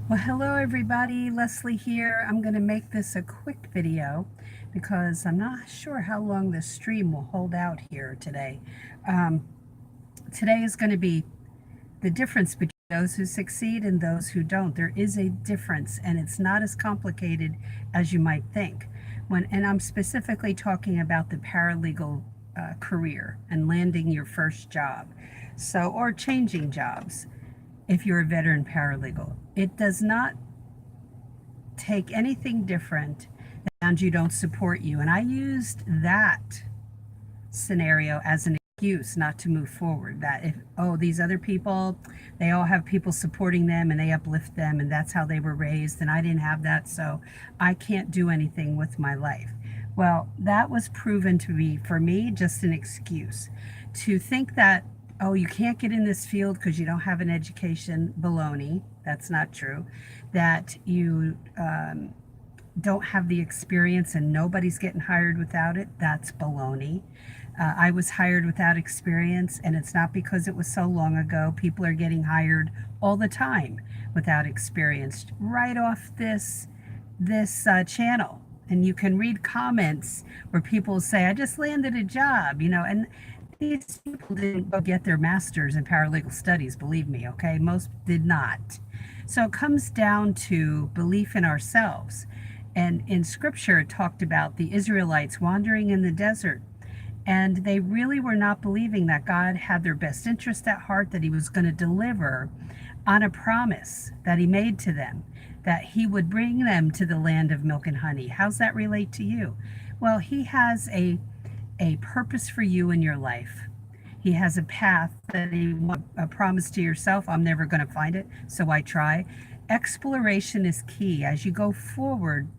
Well, hello everybody, Leslie here. I'm going to make this a quick video because I'm not sure how long this stream will hold out here today. Um, Today is going to be the difference between those who succeed and those who don't. There is a difference, and it's not as complicated as you might think. And I'm specifically talking about the paralegal career and landing your first job, or changing jobs if you're a veteran paralegal. It does not take anything different and you don't support you. And I used that scenario as an excuse not to move forward. That if, oh, these other people, they all have people supporting them and they uplift them and that's how they were raised, and I didn't have that, so I can't do anything with my life. Well, that was proven to be, for me, just an excuse. To think that, oh, you can't get in this field because you don't have an education, baloney. That's not true. That you don't have the experience and nobody's getting hired without it, that's baloney. I was hired without experience, and it's not because it was so long ago. People are getting hired all the time without experience, right off this channel. And you can read comments where people say, I just landed a job, and these people didn't go get their master's in paralegal studies, believe me, okay? Most did not. So it comes down to belief in ourselves. And in scripture, it talked about the Israelites wandering in the desert. And they really were not believing that God had their best interest at heart, that he was going to deliver on a promise that he made to them, that he would bring them to the land of milk and honey. How's that relate to you? Well, he has a purpose for you in your life. He has a path that a promise to yourself. I'm never going to find it, so I try. Exploration is key. As you go forward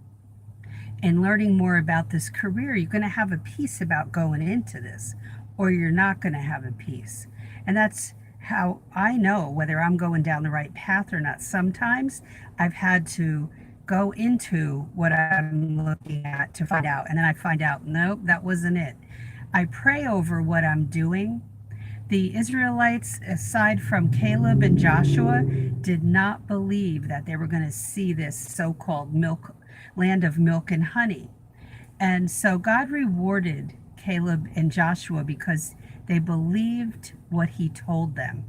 and learning more about this career, you're going to have a peace about going into this, or you're not going to have a peace. And that's how I know whether I'm going down the right path or not. Sometimes I've had to go into what I'm looking at to find out, and then I find out, nope, that wasn't it. I pray over what I'm doing. The Israelites, aside from Caleb and Joshua, did not believe that they were going to see this so-called land of milk and honey. And so God rewarded Caleb and Joshua because they believed what he told them.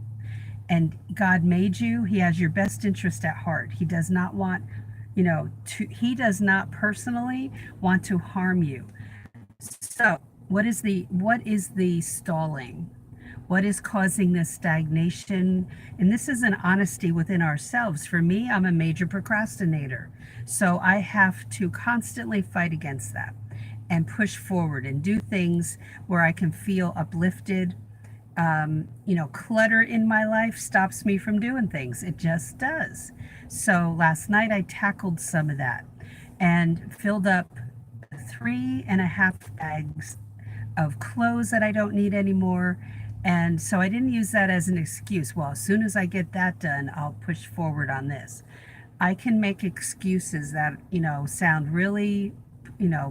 And God made you. He has your best interest at heart. He does not want, he does not personally want to harm you. So what is the stalling? What is causing this stagnation? And this is an honesty within ourselves. For me, I'm a major procrastinator. So I have to constantly fight against that and push forward and do things where I can feel uplifted. Clutter in my life stops me from doing things. It just does. So last night I tackled some of that and filled up 3.5 bags of clothes that I don't need anymore. And so I didn't use that as an excuse. Well, as soon as I get that done, I'll push forward on this. I can make excuses that, sound really,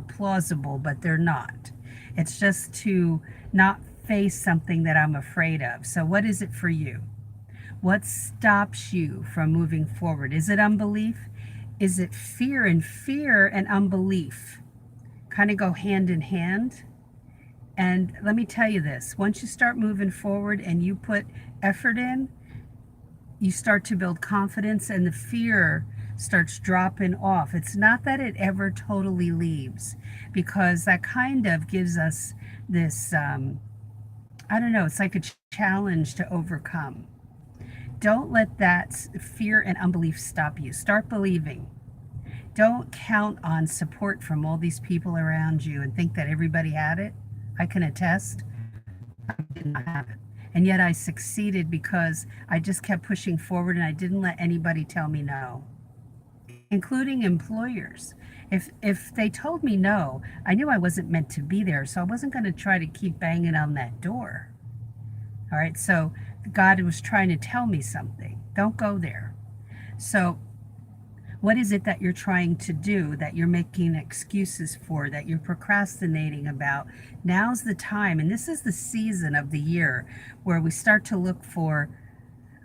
plausible, but they're not. It's just to not face something that I'm afraid of. So what is it for you? What stops you from moving forward? Is it unbelief? Is it fear? And fear and unbelief kind of go hand in hand. And let me tell you this, once you start moving forward and you put effort in, you start to build confidence and the fear starts dropping off. It's not that it ever totally leaves, because that kind of gives us this, I don't know, it's like a challenge to overcome. Don't let that fear and unbelief stop you. Start believing. Don't count on support from all these people around you and think that everybody had it. I can attest, I did not have it. And yet I succeeded because I just kept pushing forward and I didn't let anybody tell me no, including employers. If they told me no, I knew I wasn't meant to be there, so I wasn't going to try to keep banging on that door. All right, so God was trying to tell me something. Don't go there. So what is it that you're trying to do, that you're making excuses for, that you're procrastinating about? Now's the time, and this is the season of the year where we start to look for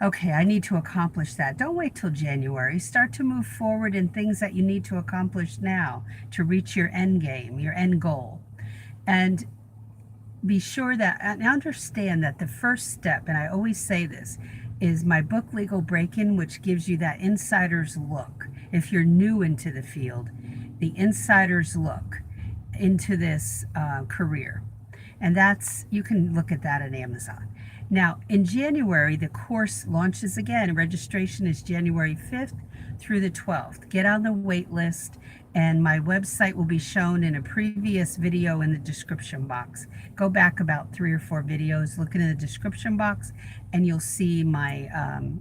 okay, I need to accomplish that. Don't wait till January. Start to move forward in things that you need to accomplish now to reach your end game, your end goal. And be sure that and understand that the first step, and I always say this, is my book Legal Break-In, which gives you that insider's look. If you're new into the field, the insider's look into this career. And that's, you can look at that at Amazon. Now, in January, the course launches again. Registration is January 5th through the 12th. Get on the wait list, and my website will be shown in a previous video in the description box. Go back about 3 or 4 videos, look in the description box, and you'll see my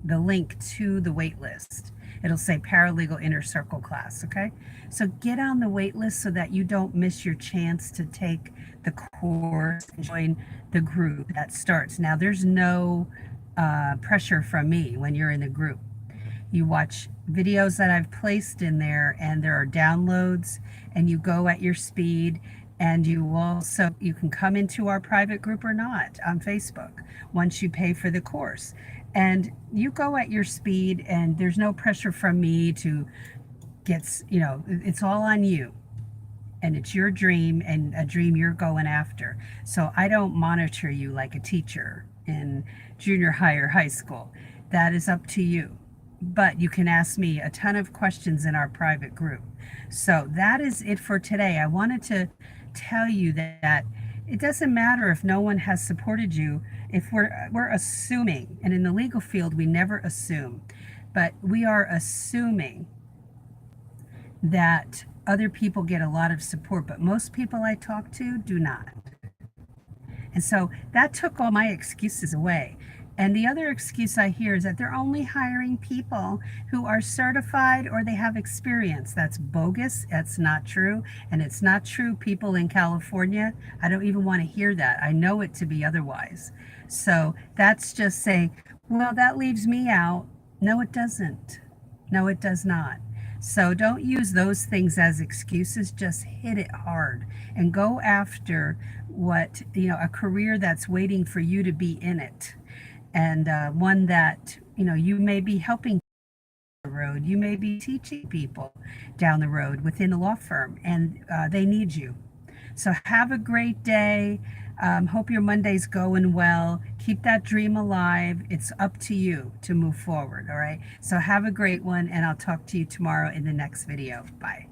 the link to the wait list. It'll say Paralegal Inner Circle class, okay? So get on the wait list so that you don't miss your chance to take the course and join the group that starts. Now, there's no pressure from me when you're in the group. You watch videos that I've placed in there, and there are downloads, and you go at your speed. And you can come into our private group or not on Facebook once you pay for the course. And you go at your speed, and there's no pressure from me to get, it's all on you. And it's your dream, and a dream you're going after. So I don't monitor you like a teacher in junior high or high school. That is up to you. But you can ask me a ton of questions in our private group. So that is it for today. I wanted to tell you that it doesn't matter if no one has supported you. If we're assuming, and in the legal field we never assume, but we are assuming that other people get a lot of support, but most people I talk to do not. And so that took all my excuses away. And the other excuse I hear is that they're only hiring people who are certified or they have experience. That's bogus. That's not true. And it's not true, people in California. I don't even want to hear that. I know it to be otherwise. So that's just saying, well, that leaves me out. No, it doesn't. No, it does not. So don't use those things as excuses. Just hit it hard and go after what, a career that's waiting for you to be in it. And one that, you may be helping the road. You may be teaching people down the road within a law firm, and they need you. So have a great day. Hope your Monday's going well. Keep that dream alive. It's up to you to move forward, all right? So have a great one, and I'll talk to you tomorrow in the next video. Bye.